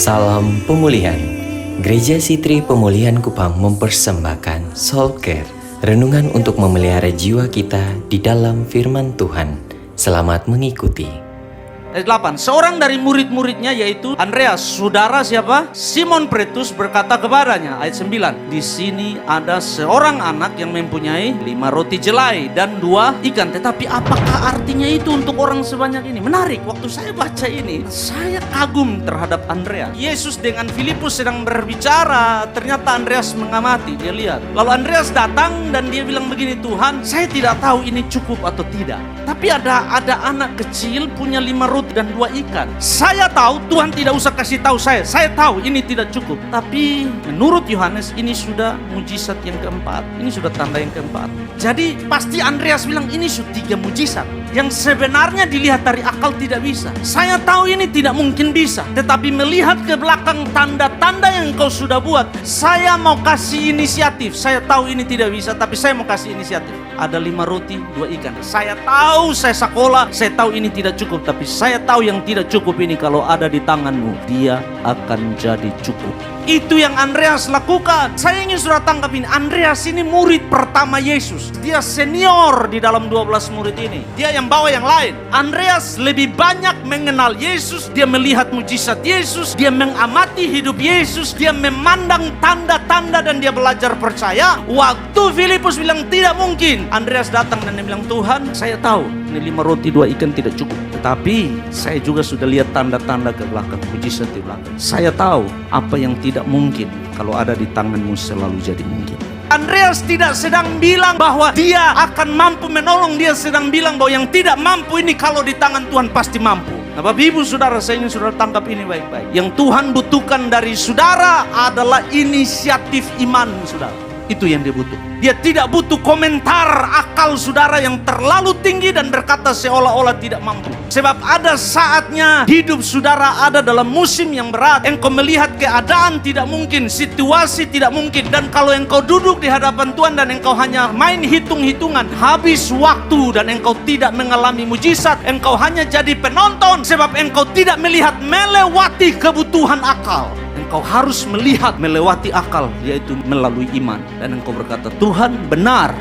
Salam pemulihan. Gereja Sitri Pemulihan Kupang mempersembahkan Soul Care, renungan untuk memelihara jiwa kita di dalam firman Tuhan. Selamat mengikuti. Ayat 8, seorang dari murid-muridnya yaitu Andreas, saudara siapa? Simon Petrus berkata kepadanya, ayat 9, di sini ada seorang anak yang mempunyai 5 roti jelai dan 2 ikan. Tetapi apakah artinya itu untuk orang sebanyak ini? Menarik, waktu saya baca ini, saya kagum terhadap Andreas. Yesus dengan Filipus sedang berbicara, ternyata Andreas mengamati, dia lihat. Lalu Andreas datang dan dia bilang begini, Tuhan, saya tidak tahu ini cukup atau tidak. Tapi ada anak kecil punya 5 roti dan 2 ikan. Saya tahu Tuhan tidak usah kasih tahu saya. Saya tahu ini tidak cukup. Tapi menurut Yohanes ini sudah mujizat yang keempat. Ini sudah tanda yang keempat. Jadi pasti Andreas bilang ini sudah 3 mujizat yang sebenarnya dilihat dari akal tidak bisa. Saya tahu ini tidak mungkin bisa. Tetapi melihat ke belakang tanda-tanda yang kau sudah buat, saya mau kasih inisiatif. Saya tahu ini tidak bisa, tapi saya mau kasih inisiatif. Ada 5 roti, 2 ikan. Saya tahu, saya sekolah, saya tahu ini tidak cukup. Tapi saya tahu yang tidak cukup ini kalau ada di tanganmu, dia akan jadi cukup. Itu yang Andreas lakukan. Saya ingin sudah tangkap ini. Andreas ini murid pertama Yesus. Dia senior di dalam 12 murid ini. Dia yang bawa yang lain. Andreas lebih banyak mengenal Yesus. Dia melihat mujizat Yesus. Dia mengamati hidup Yesus. Dia memandang tanda-tanda dan dia belajar percaya. Waktu Filipus bilang tidak mungkin, Andreas datang dan dia bilang, Tuhan, saya tahu ini 5 roti 2 ikan tidak cukup. Tetapi saya juga sudah lihat tanda-tanda ke belakang, mujizat di belakang. Saya tahu apa yang tidak mungkin kalau ada di tanganmu selalu jadi mungkin. Andreas tidak sedang bilang bahwa dia akan mampu menolong. Dia sedang bilang bahwa yang tidak mampu ini kalau di tangan Tuhan pasti mampu. Nah, Bapak Ibu Saudara, saya ingin saudara tangkap ini baik-baik. Yang Tuhan butuhkan dari saudara adalah inisiatif iman saudara. Itu yang dia butuh. Dia tidak butuh komentar akal saudara yang terlalu tinggi dan berkata seolah-olah tidak mampu. Sebab ada saatnya hidup saudara ada dalam musim yang berat. Engkau melihat keadaan tidak mungkin, situasi tidak mungkin. Dan kalau engkau duduk di hadapan Tuhan dan engkau hanya main hitung-hitungan, habis waktu dan engkau tidak mengalami mujizat, engkau hanya jadi penonton. Sebab engkau tidak melihat melewati kebutuhan akal. Engkau harus melihat melewati akal, yaitu melalui iman. Dan engkau berkata, Tuhan benar,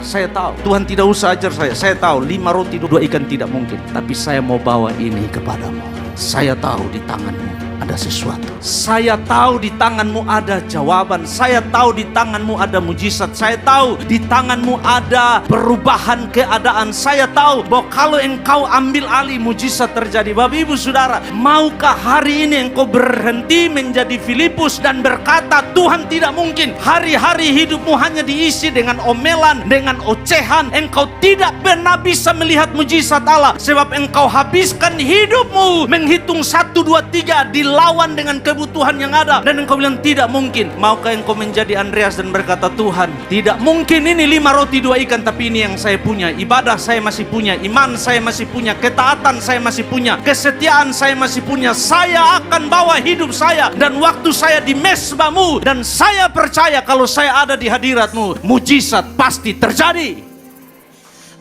saya tahu. Tuhan tidak usah ajar saya tahu 5 roti 2 ikan tidak mungkin. Tapi saya mau bawa ini kepadamu. Saya tahu di tanganmu ada sesuatu. Saya tahu di tanganmu ada jawaban. Saya tahu di tanganmu ada mujizat. Saya tahu di tanganmu ada perubahan keadaan. Saya tahu bahwa kalau engkau ambil alih, mujizat terjadi. Bapak Ibu Saudara, maukah hari ini engkau berhenti menjadi Filipus dan berkata, Tuhan tidak mungkin. Hari-hari hidupmu hanya diisi dengan omelan, dengan ocehan. Engkau tidak pernah bisa melihat mujizat Allah. Sebab engkau habiskan hidupmu menghitung 1, 2, 3 dilawan dengan kebutuhan yang ada. Dan engkau bilang tidak mungkin. Maukah engkau menjadi Andreas dan berkata, Tuhan tidak mungkin ini 5 roti 2 ikan. Tapi ini yang saya punya. Ibadah saya masih punya. Iman saya masih punya. Ketaatan saya masih punya. Kesetiaan saya masih punya. Saya akan bawa hidup saya dan waktu saya di mesbahmu. Dan saya percaya kalau saya ada di hadiratmu, mujizat pasti terjadi.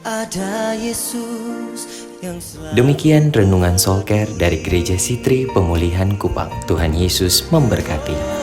Ada Yesus yang selalu... Demikian renungan Soul Care dari Gereja Sitri Pemulihan Kupang. Tuhan Yesus memberkati.